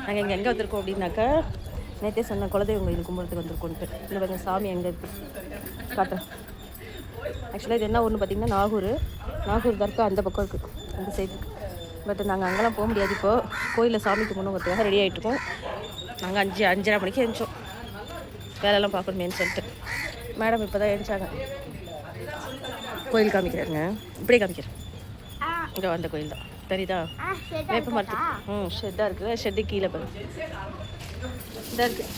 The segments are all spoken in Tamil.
நாங்கள் இங்கே எங்கே வந்திருக்கோம் அப்படின்னாக்கா, நேற்றே சொன்ன குலதெய்வம் கோயில் கும்பிட்றதுக்கு வந்திருக்கோன்ட்டு. இல்லை கொஞ்சம் சாமி எங்கே இருக்குது காட்டுறேன். ஆக்சுவலாக இது என்ன ஊர்னு பார்த்தீங்கன்னா நாகூர் தர்கா அந்த பக்கம் இருக்குது, அந்த சைடு. பட் நாங்கள் அங்கெல்லாம் போக முடியாது. இப்போது கோயிலில் சாமி கும்பிடணுங்கிறதுக்காக ரெடி ஆகிட்ருக்கோம். நாங்கள் 5:30 மணிக்கு எழுந்தோம், வேலையெல்லாம் பார்க்கணுமேன்னு சொல்லிட்டு. மேடம் இப்போ தான் எழுந்தாங்க. கோயில் காமிக்கிறாருங்க, இப்படியே காமிக்கிறேன். இங்கே வந்த கோயில் தான் தெரியுதா, வேப்ப மரத்து ஷெட்டாக இருக்குது. ஷெட்டு கீழே பாரு இதாக இருக்குது.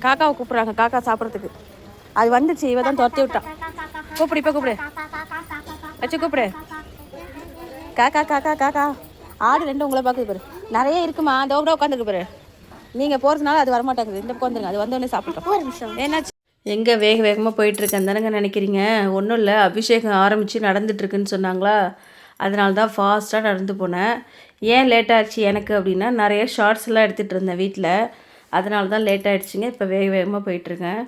காக்காவை கூப்பிட்றாங்க, காக்கா சாப்பிட்றதுக்கு. அது வந்துச்சு, இவ தான் துரத்தி விட்டான். கூப்பிடு, இப்போ கூப்பிடு, வச்சு கூப்பிடு. காக்கா காக்கா காக்கா. ஆடு 2 உங்களை பார்க்குது பாரு, நிறைய இருக்குமா. அதோ கூட உட்காந்துருக்கு பாரு. நீங்கள் போகிறதுனால அது வரமாட்டேங்குது. இந்த உட்காந்துருங்க, அது வந்தோடனே சாப்பிட்டோம். என்னாச்சு? எங்கே வேகமாக போயிட்டுருக்கேன் தானேங்க நினைக்கிறீங்க? ஒன்றும் இல்லை, அபிஷேகம் ஆரம்பித்து நடந்துட்டுருக்குன்னு சொன்னாங்களா, அதனால தான் ஃபாஸ்ட்டாக நடந்து போனேன். ஏன் லேட் ஆகிடுச்சு எனக்கு அப்படின்னா, நிறைய ஷார்ட்ஸ்லாம் எடுத்துகிட்டு இருந்தேன் வீட்டில், அதனால தான் லேட் ஆகிடுச்சிங்க. இப்போ வேகமாக போயிட்டுருக்கேன்.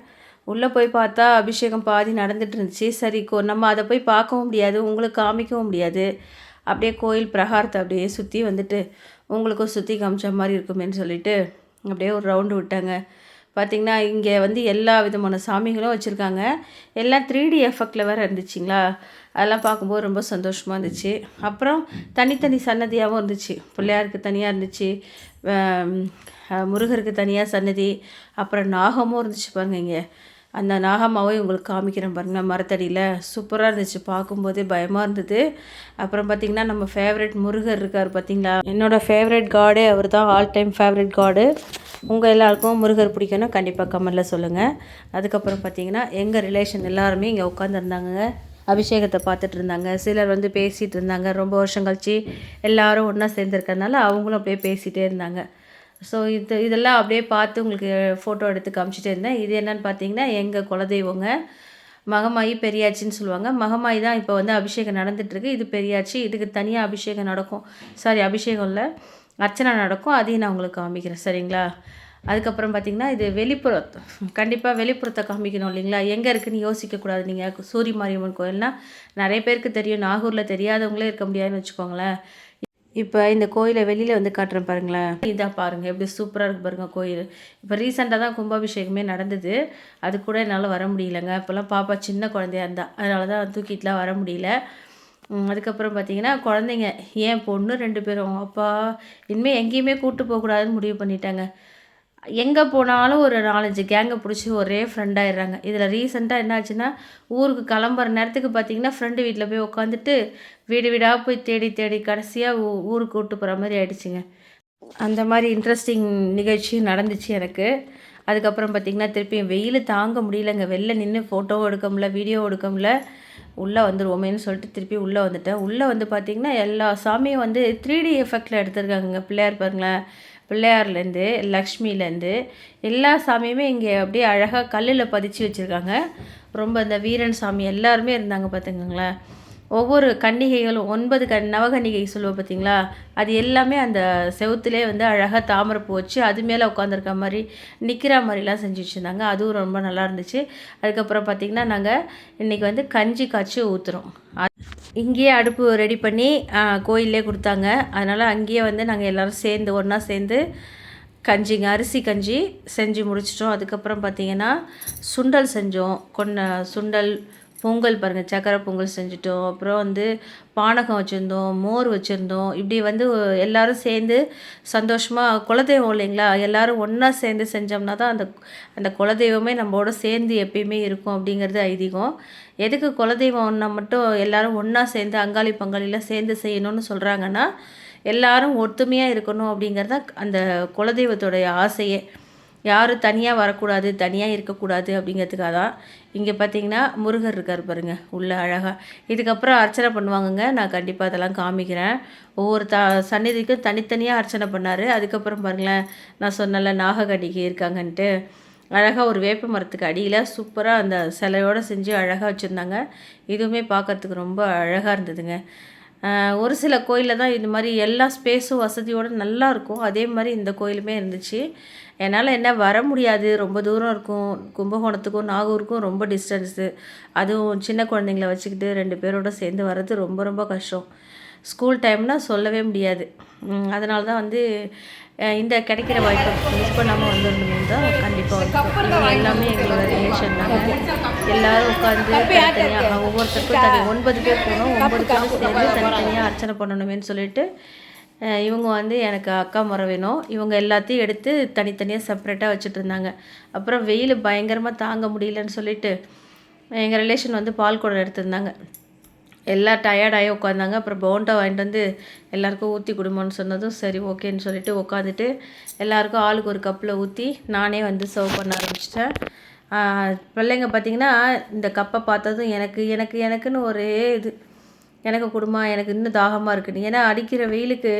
உள்ளே போய் பார்த்தா அபிஷேகம் பாதி நடந்துட்டு இருந்துச்சு. சரி, நம்ம அதை போய் பார்க்கவும் முடியாது, உங்களுக்கு காமிக்கவும் முடியாது. அப்படியே கோயில் பிரகாரத்தை அப்படியே சுற்றி வந்துட்டு உங்களுக்கும் சுற்றி காமிச்ச மாதிரி இருக்குமேன்னு சொல்லிவிட்டு அப்படியே ஒரு ரவுண்டு விட்டாங்க. பார்த்திங்கன்னா இங்கே எல்லா விதமான சாமிகளும் வச்சுருக்காங்க. எல்லாம் 3D எஃபெக்டில் வேறு இருந்துச்சுங்களா, அதெல்லாம் பார்க்கும்போது ரொம்ப சந்தோஷமாக இருந்துச்சு. அப்புறம் தனித்தனி சன்னதியாகவும் இருந்துச்சு. பிள்ளையாருக்கு தனியாக இருந்துச்சு, முருகருக்கு தனியாக சன்னதி, அப்புறம் நாகமும் இருந்துச்சு பாருங்கள். இங்கே அந்த நாகம்மாவை உங்களுக்கு காமிக்கிறேன் பாருங்கள், மரத்தடியில் சூப்பராக இருந்துச்சு, பார்க்கும்போதே பயமாக இருந்தது. அப்புறம் பார்த்திங்கன்னா நம்ம ஃபேவரட் முருகர் இருக்கார் பார்த்திங்களா, என்னோடய ஃபேவரட் காடே அவர் தான், ஆல் டைம் ஃபேவரட் காடு. உங்கள் எல்லாருக்கும் முருகர் பிடிக்கணும், கண்டிப்பாக கமெண்டில் சொல்லுங்கள். அதுக்கப்புறம் பார்த்திங்கன்னா எங்கள் ரிலேஷன் எல்லாருமே இங்கே உட்காந்துருந்தாங்க, அபிஷேகத்தை பார்த்துட்டு இருந்தாங்க. சிலர் பேசிகிட்டு இருந்தாங்க. ரொம்ப வருஷம் கழிச்சு எல்லோரும் ஒன்றா சேர்ந்துருக்கறனால அவங்களும் அப்படியே பேசிகிட்டே இருந்தாங்க. ஸோ இதெல்லாம் அப்படியே பார்த்து உங்களுக்கு ஃபோட்டோ எடுத்து காமிச்சிட்டே இருந்தேன். இது என்னென்னு பார்த்தீங்கன்னா எங்கள் குலதெய்வங்க மகமாயி பெரியாச்சின்னு சொல்லுவாங்க. மகமாயி தான் இப்போ அபிஷேகம் நடந்துகிட்ருக்கு. இது பெரியாச்சி, இதுக்கு தனியாக அபிஷேகம் நடக்கும். அபிஷேகம் இல்லை, அர்ச்சனை நடக்கும். அதையும் நான் உங்களுக்கு காமிக்கிறேன், சரிங்களா? அதுக்கப்புறம் பார்த்திங்கன்னா இது வெளிப்புறத்தை, கண்டிப்பாக வெளிப்புறத்தை காமிக்கணும் இல்லைங்களா? எங்கே இருக்குதுன்னு யோசிக்கக்கூடாது. நீங்கள் சூரி மாரியம்மன் கோயில்னால் நிறைய பேருக்கு தெரியும், நாகூரில் தெரியாதவங்களே இருக்க முடியாதுன்னு வச்சுக்கோங்களேன். இப்போ இந்த கோயிலை வெளியில் காட்டுறேன் பாருங்களேன். இதாக பாருங்கள், எப்படி சூப்பராக இருக்குது பாருங்கள் கோயில். இப்போ ரீசெண்டாக தான் கும்பாபிஷேகமே நடந்தது, அது கூட என்னால் வர முடியலைங்க. இப்போல்லாம் பாப்பா சின்ன குழந்தையா இருந்தா, அதனால தான் தூக்கிட்டுலாம் வர முடியல. அதுக்கப்புறம் பார்த்திங்கன்னா குழந்தைங்க, என் பொண்ணு 2 பேரும் அப்பா இனிமேல் எங்கேயுமே கூப்பிட்டு போகக்கூடாதுன்னு முடிவு பண்ணிட்டாங்க. எங்கே போனாலும் ஒரு 4-5 கேங்கை பிடிச்சி ஒரே ஃப்ரெண்டாகிடுறாங்க. இதில் ரீசெண்டாக என்ன ஆச்சுன்னா, ஊருக்கு கிளம்புற நேரத்துக்கு பார்த்திங்கன்னா ஃப்ரெண்டு வீட்டில் போய் உட்காந்துட்டு வீடு வீடாக போய் தேடி தேடி கடைசியாக ஊருக்கு கூப்பிட்டு போகிற மாதிரி ஆயிடுச்சுங்க. அந்த மாதிரி இன்ட்ரெஸ்டிங் நிகழ்ச்சியும் நடந்துச்சு எனக்கு. அதுக்கப்புறம் பார்த்திங்கன்னா திருப்பியும் வெயில் தாங்க முடியலைங்க, வெளில நின்று ஃபோட்டோவும் எடுக்க முடியல, வீடியோவும் எடுக்க முடியல. உள்ளே வந்துடுவோமேன்னு சொல்லிட்டு திருப்பி உள்ளே வந்துட்டேன். உள்ளே பார்த்திங்கன்னா எல்லா சாமியும் 3D எஃபெக்டில் எடுத்துருக்காங்க. பிள்ளையார் பாருங்களேன், பிள்ளையார்லேருந்து லக்ஷ்மிலேருந்து எல்லா சாமியுமே இங்கே அப்படியே அழகாக கல்லில் பதிச்சு வச்சுருக்காங்க. ரொம்ப இந்த வீரன் சாமி எல்லாருமே இருந்தாங்க பார்த்துக்கோங்களேன். ஒவ்வொரு கன்னிகைகளும் 9 நவகன்னிகை சொல்லுவோம் பார்த்திங்களா, அது எல்லாமே அந்த செவுத்துலேயே அழகாக தாமரைப்பூ வச்சு அது மேலே உட்காந்துருக்க மாதிரி நிற்கிற மாதிரிலாம் செஞ்சு வச்சுருந்தாங்க. அதுவும் ரொம்ப நல்லா இருந்துச்சு. அதுக்கப்புறம் பார்த்திங்கன்னா நாங்கள் இன்றைக்கி கஞ்சி காய்ச்சி ஊற்றுறோம். இங்கேயே அடுப்பு ரெடி பண்ணி கோயிலே கொடுத்தாங்க. அதனால் அங்கேயே நாங்கள் எல்லோரும் சேர்ந்து ஒன்றா சேர்ந்து கஞ்சிங்க, அரிசி கஞ்சி செஞ்சு முடிச்சிட்டோம். அதுக்கப்புறம் பார்த்திங்கன்னா சுண்டல் செஞ்சோம். சுண்டல் பொங்கல் பாருங்கள், சக்கரை பொங்கல் செஞ்சுட்டோம். அப்புறம் பானகம் வச்சுருந்தோம், மோர் வச்சுருந்தோம். இப்படி எல்லோரும் சேர்ந்து சந்தோஷமாக, குலதெய்வம் இல்லைங்களா, எல்லோரும் ஒன்றா சேர்ந்து செஞ்சோம்னா தான் அந்த குலதெய்வமே நம்மளோட சேர்ந்து எப்பயுமே இருக்கும் அப்படிங்கிறது ஐதீகம். எதுக்கு குலதெய்வம்னா மட்டும் எல்லோரும் ஒன்றா சேர்ந்து அங்காளி பங்காளிலாம் சேர்ந்து செய்யணும்னு சொல்கிறாங்கன்னா, எல்லோரும் ஒற்றுமையாக இருக்கணும் அப்படிங்கிறது தான் அந்த குலதெய்வத்தோடைய ஆசையே. யாரும் தனியாக வரக்கூடாது, தனியாக இருக்கக்கூடாது அப்படிங்கிறதுக்காக தான். இங்கே பார்த்தீங்கன்னா முருகர் இருக்கார் பாருங்கள் உள்ளே அழகாக. இதுக்கப்புறம் அர்ச்சனை பண்ணுவாங்கங்க, நான் கண்டிப்பாக அதெல்லாம் காமிக்கிறேன். ஒவ்வொரு சந்நிதிக்கும் தனித்தனியாக அர்ச்சனை பண்ணார். அதுக்கப்புறம் பாருங்களேன், நான் சொன்னல நாககடிகை இருக்காங்கன்ட்டு, அழகாக ஒரு வேப்ப மரத்துக்கு அடியில் சூப்பராக அந்த சிலையோடு செஞ்சு அழகாக வச்சுருந்தாங்க. இதுவுமே பார்க்குறதுக்கு ரொம்ப அழகாக இருந்ததுங்க. ஒரு சில கோயிலில் தான் இந்த மாதிரி எல்லா ஸ்பேஸும் வசதியோடு நல்லாயிருக்கும். அதே மாதிரி இந்த கோயிலுமே இருந்துச்சு. என்னால் என்ன வர முடியாது, ரொம்ப தூரம் இருக்கும். கும்பகோணத்துக்கும் நாகூருக்கும் ரொம்ப டிஸ்டன்ஸு. அதுவும் சின்ன குழந்தைங்கள வச்சுக்கிட்டு 2 பேரோட சேர்ந்து வர்றது ரொம்ப ரொம்ப கஷ்டம். ஸ்கூல் டைம்னால் சொல்லவே முடியாது. அதனால தான் வந்து இந்த கிடைக்கிற வாய்ப்பை மிஸ் பண்ணாமல் வந்துடணுமேனு தான் கண்டிப்பாக வந்து இவங்க எல்லாமே எங்களோட ரிலேஷன் தாங்க. எல்லோரும் உட்காந்து தனித்தனியாக ஒவ்வொருத்தருக்கும் 9 பேர் போனோம். 9 பேரும் சேர்ந்து தனித்தனியாக அர்ச்சனை பண்ணணுமேனு சொல்லிட்டு இவங்க வந்து எனக்கு அக்கா முறை வேணும். இவங்க எல்லாத்தையும் எடுத்து தனித்தனியாக செப்பரேட்டாக வச்சுட்டு இருந்தாங்க. அப்புறம் வெயில் பயங்கரமாக தாங்க முடியலன்னு சொல்லிட்டு எங்கள் ரிலேஷன் வந்து பால் குடம் எடுத்திருந்தாங்க. எல்லாம் டயர்டாகி உட்காந்தாங்க. அப்புறம் போண்டா வாங்கிட்டு வந்து எல்லாேருக்கும் ஊற்றி கொடுமான்னு சொன்னதும் சரி ஓகேன்னு சொல்லிட்டு உட்காந்துட்டு எல்லாேருக்கும் ஆளுக்கு ஒரு கப்பில் ஊற்றி நானே வந்து சர்வ் பண்ண ஆரம்பிச்சிட்டேன். பிள்ளைங்க பார்த்திங்கன்னா இந்த கப்பை பார்த்ததும் எனக்குன்னு ஒரே இது, எனக்கு கொடுமா, எனக்கு இன்னும் தாகமாக இருக்குன்னு. ஏன்னா அடிக்கிற வெயிலுக்கு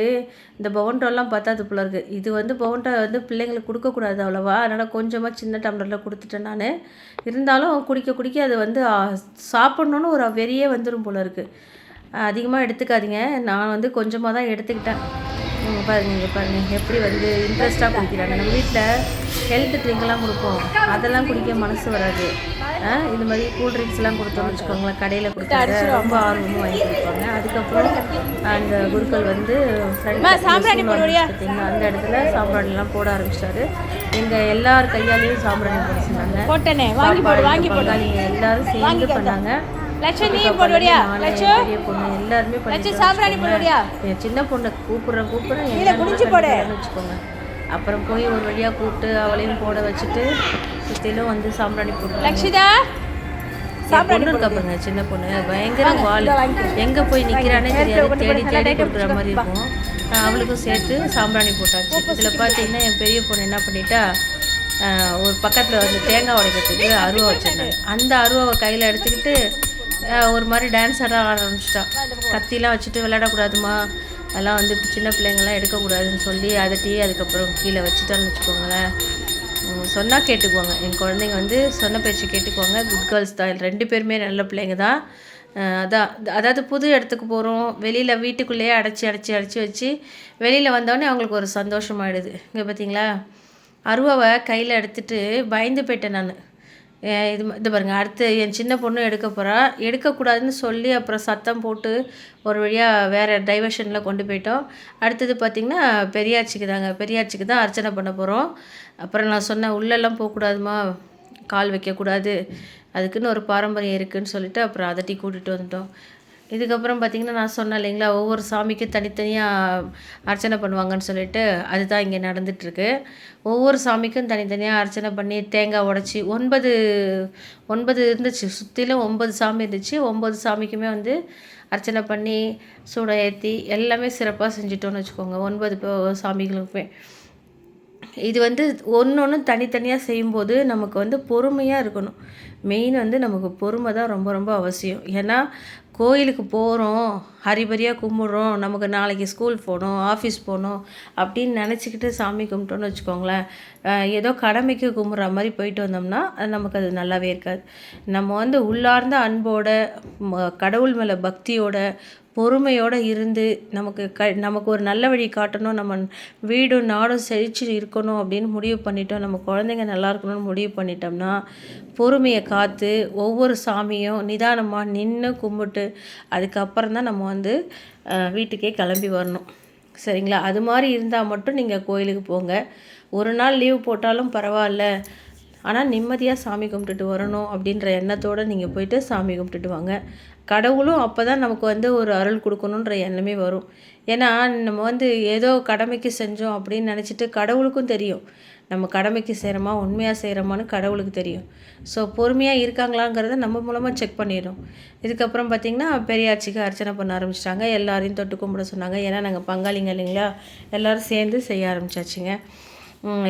இந்த பவுண்டோலாம் பத்தாது போல இருக்குது. இது வந்து பவுண்டா வந்து பிள்ளைங்களுக்கு கொடுக்கக்கூடாது அவ்வளோவா, அதனால் கொஞ்சமாக சின்ன டம்ளரில் கொடுத்துட்டேன் நான். இருந்தாலும் குடிக்க அது வந்து சாப்பிட்ணுன்னு ஒரு வெறியே வந்துடும் போல இருக்குது. அதிகமாக எடுத்துக்காதீங்க, நான் வந்து கொஞ்சமாக தான் எடுத்துக்கிட்டேன். பாருங்கள் எப்படி வந்து இன்ட்ரெஸ்ட்டாக குடிக்கிறாங்க. நம்ம வீட்டில் ஹெல்த் ட்ரிங்க்லாம் கொடுப்போம், அதெல்லாம் குடிக்க மனசு வராது. இது மாதிரி கூல் ட்ரிங்க்ஸ்லாம் கொடுத்தோம்னு வச்சுக்கோங்களேன், கடையில் கொடுத்தாங்க ரொம்ப ஆர்வமாக வாங்கி கொடுப்பாங்க. அதுக்கப்புறம் அந்த குருக்கள் வந்து பார்த்தீங்கன்னா அந்த இடத்துல சாம்பிராணிலாம் போட ஆரம்பிச்சிட்டாரு. எங்கள் எல்லார் கையாலேயும் சாம்பிராணி போட சொன்னாங்க. பங்காளிங்க எல்லாரும் சேர்ந்து பண்ணாங்க. பெரிய பொண்ணு எல்லாருமே என் சின்ன பொண்ணை கூப்பிட்றேன் வச்சுக்கோங்க. அப்புறம் போய் ஒரு வழியாக கூப்பிட்டு அவளையும் போட வச்சுட்டு சுற்றிலும் வந்து சாம்பிராணி போட்டு பொண்ணு இருக்காப்பாங்க. சின்ன பொண்ணு பயங்கர வால், எங்கே போய் நிற்கிறானே தெரியாது, தேடி கொடுக்குற மாதிரி இருக்கும். அவளுக்கும் சேர்த்து சாம்பிராணி போட்டாச்சு. இதில் பார்த்தீங்கன்னா என் பெரிய பொண்ணு என்ன பண்ணிட்டா, ஒரு பக்கத்தில் வந்து தேங்காய் உடைக்கிறதுக்கு அருவா வச்சுருந்தாங்க. அந்த அருவாவை கையில் எடுத்துக்கிட்டு ஒரு மாதிரி டான்ஸ் ஆட ஆரம்பிச்சிட்டான். கத்திலாம் வச்சுட்டு விளையாடக்கூடாதுமா, அதெல்லாம் வந்து சின்ன பிள்ளைங்கள்லாம் எடுக்கக்கூடாதுன்னு சொல்லி அதட்டி அதுக்கப்புறம் கீழே வச்சுட்டான்னு வச்சுக்கோங்களேன். சொன்னால் கேட்டுக்குவாங்க என் குழந்தைங்க, வந்து சொன்ன பேச்சு கேட்டுக்குவாங்க. குட் கேர்ள்ஸ் தான், 2 பேருமே நல்ல பிள்ளைங்க தான். அதாவது புது இடத்துக்கு போகிறோம், வெளியில் வீட்டுக்குள்ளேயே அடைச்சி வச்சு வெளியில் வந்தோடனே அவங்களுக்கு ஒரு சந்தோஷமாயிடுது. இங்கே பார்த்தீங்களா, அருவாவை கையில் எடுத்துகிட்டு பயந்து போயிட்டேன் நான். இது பாருங்கள், அடுத்து என் சின்ன பொண்ணு எடுக்க போகிறா, எடுக்கக்கூடாதுன்னு சொல்லி அப்புறம் சத்தம் போட்டு ஒரு வழியாக வேறு டைவர்ஷனில் கொண்டு போயிட்டோம். அடுத்தது பார்த்திங்கன்னா பெரியாச்சிக்கு தான் அர்ச்சனை பண்ண போகிறோம். அப்புறம் நான் சொன்னேன், உள்ளெல்லாம் போகக்கூடாதுமா, கால் வைக்கக்கூடாது, அதுக்குன்னு ஒரு பாரம்பரியம் இருக்குதுன்னு சொல்லிவிட்டு அப்புறம் அதட்டி கூட்டிகிட்டு வந்துட்டோம். இதுக்கப்புறம் பார்த்திங்கன்னா நான் சொன்னேன் இல்லைங்களா, ஒவ்வொரு சாமிக்கும் தனித்தனியாக அர்ச்சனை பண்ணுவாங்கன்னு சொல்லிட்டு, அதுதான் இங்கே நடந்துகிட்ருக்கு. ஒவ்வொரு சாமிக்கும் தனித்தனியாக அர்ச்சனை பண்ணி தேங்காய் உடச்சி 9 இருந்துச்சு, சுற்றிலும் 9 சாமி இருந்துச்சு. 9 சாமிக்குமே வந்து அர்ச்சனை பண்ணி சூடம் ஏற்றி எல்லாமே சிறப்பாக செஞ்சிட்டோன்னு வச்சுக்கோங்க. 9 சாமிகளுக்குமே இது வந்து ஒன்று தனித்தனியாக செய்யும்போது நமக்கு வந்து பொறுமையாக இருக்கணும். மெயின் வந்து நமக்கு பொறுமை தான் ரொம்ப ரொம்ப அவசியம். ஏன்னா கோயிலுக்கு போகிறோம், ஹரிபரியாக கும்பிட்றோம், நமக்கு நாளைக்கு ஸ்கூல் போகணும், ஆஃபீஸ் போகணும் அப்படின்னு நினச்சிக்கிட்டு சாமி கும்பிட்டோன்னு வச்சுக்கோங்களேன், ஏதோ கடமைக்கு கும்பிட்ற மாதிரி போயிட்டு வந்தோம்னா நமக்கு அது நல்லாவே இருக்காது. நம்ம வந்து உள்ளார்ந்த அன்போட, கடவுள் மேலே பக்தியோட, பொறுமையோடு இருந்து நமக்கு ஒரு நல்ல வழி காட்டணும், நம்ம வீடும் நாடும் செழிச்சு இருக்கணும் அப்படின்னு முடிவு பண்ணிட்டோம், நம்ம குழந்தைங்க நல்லா இருக்கணும்னு முடிவு பண்ணிட்டோம்னா பொறுமையை காத்து ஒவ்வொரு சாமியும் நிதானமாக நின்று கும்பிட்டு அதுக்கப்புறம் தான் நம்ம வந்து வீட்டுக்கே கிளம்பி வரணும். சரிங்களா? அது மாதிரி இருந்தால் மட்டும் நீங்கள் கோயிலுக்கு போங்க. ஒரு நாள் லீவ் போட்டாலும் பரவாயில்ல, ஆனால் நிம்மதியாக சாமி கும்பிட்டுட்டு வரணும் அப்படின்ற எண்ணத்தோடு நீங்கள் போயிட்டு சாமி கும்பிட்டுட்டு வாங்க. கடவுளும் அப்போ தான் நமக்கு வந்து ஒரு அருள் கொடுக்கணுன்ற எண்ணமே வரும். ஏன்னா நம்ம வந்து ஏதோ கடமைக்கு செஞ்சோம் அப்படின்னு நினச்சிட்டு கடவுளுக்கும் தெரியும் நம்ம கடமைக்கு செய்கிறோமா உண்மையாக செய்கிறோமான்னு கடவுளுக்கு தெரியும். ஸோ பொறுமையாக இருக்காங்களாங்கிறத நம்ம மூலமாக செக் பண்ணிடும். இதுக்கப்புறம் பார்த்திங்கன்னா பெரியாச்சிக்கு அர்ச்சனை பண்ண ஆரம்பிச்சிட்டாங்க. எல்லாரையும் தொட்டு கும்பிட சொன்னாங்க. ஏன்னா நாங்கள் பங்காளிங்க இல்லைங்களா, எல்லோரும் சேர்ந்து செய்ய ஆரம்பிச்சாச்சுங்க.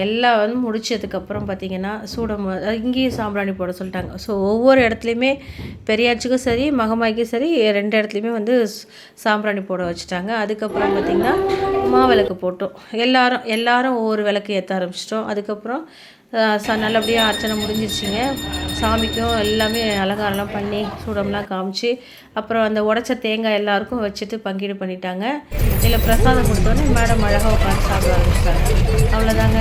எல்லாம் வந்து முடிச்சதுக்கப்புறம் பார்த்திங்கன்னா சூடம் இங்கேயும் சாம்பிராணி போட சொல்லிட்டாங்க. ஸோ ஒவ்வொரு இடத்துலையுமே பெரியாச்சுக்கும் சரி மகமாய்க்கும் சரி 2 இடத்துலையுமே வந்து சாம்பிராணி போட வச்சுட்டாங்க. அதுக்கப்புறம் பார்த்திங்கன்னா மாவிளக்கு போட்டோம். எல்லாரும் ஒவ்வொரு விளக்கு ஏற்ற ஆரம்பிச்சிட்டோம். அதுக்கப்புறம் நல்லபடியாக அர்ச்சனை முடிஞ்சிருச்சிங்க. சாமிக்கும் எல்லாமே அலங்காரம்லாம் பண்ணி சூடம்லாம் காமிச்சு அப்புறம் அந்த உடச்ச தேங்காய் எல்லாருக்கும் வச்சுட்டு பங்கீடு பண்ணிட்டாங்க. இதில் பிரசாதம் கொடுத்தோன்னே மேடம் அழகாக உட்காந்து சாப்பிட ஆரம்பிச்சிட்டாங்க. அவ்வளோதாங்க.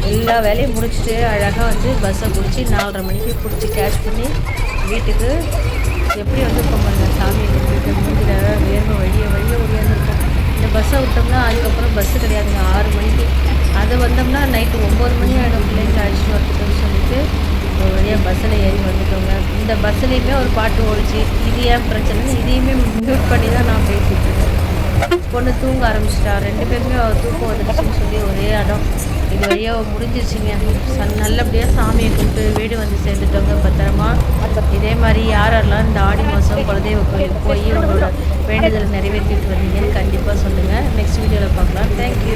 எல்லா வேலையும் முடிச்சுட்டு அழகாக வந்து பஸ்ஸை பிடிச்சி 4:30 மணிக்கு பிடிச்சி கேட்ச் பண்ணி வீட்டுக்கு எப்படி வந்திருக்கோம் பாருங்க. சாமியை கும்பிட்டு மூஞ்சில வேர்வை வழிய ஓடியாந்துருக்கோம். இந்த பஸ்ஸை விட்டோம்னா அதுக்கப்புறம் பஸ்ஸு கிடையாதுங்க 6 மணிக்கு. அதை வந்தோம்னா நைட்டு 9 மணி ஆகிடும் பிள்ளைங்களை அழைச்சிட்டு வரதுக்குன்னு சொல்லிட்டு ஒரு வழியாக பஸ்ஸில் ஏறி வந்துட்டோங்க. இந்த பஸ்ஸுலேயுமே ஒரு பாட்டு ஓடிச்சு. இது ஏன் பிரச்சனைன்னு இதையுமே மியூட் பண்ணி தான் நான் பேசிகிட்டு இருக்கேன். பொண்ணு தூங்க ஆரம்பிச்சிட்டா. 2 பேருமே தூக்கம் வந்துடுச்சுன்னு சொல்லி ஒரே இடம். இது வழியாக முடிஞ்சிருச்சுங்க. நல்லபடியாக சாமியை கும்பிட்டு வீடு வந்து சேர்ந்துட்டோங்க பத்திரமா. இதே மாதிரி யாரெல்லாம் இந்த ஆடி மாதம் குலதெய்வ கோயிலுக்கு போய் உங்களோட வேண்டுதலை நிறைவேற்றிட்டு வந்தீங்கன்னு கண்டிப்பாக சொல்லுங்கள். நெக்ஸ்ட் வீடியோவில் பார்க்கலாம். தேங்க்யூ.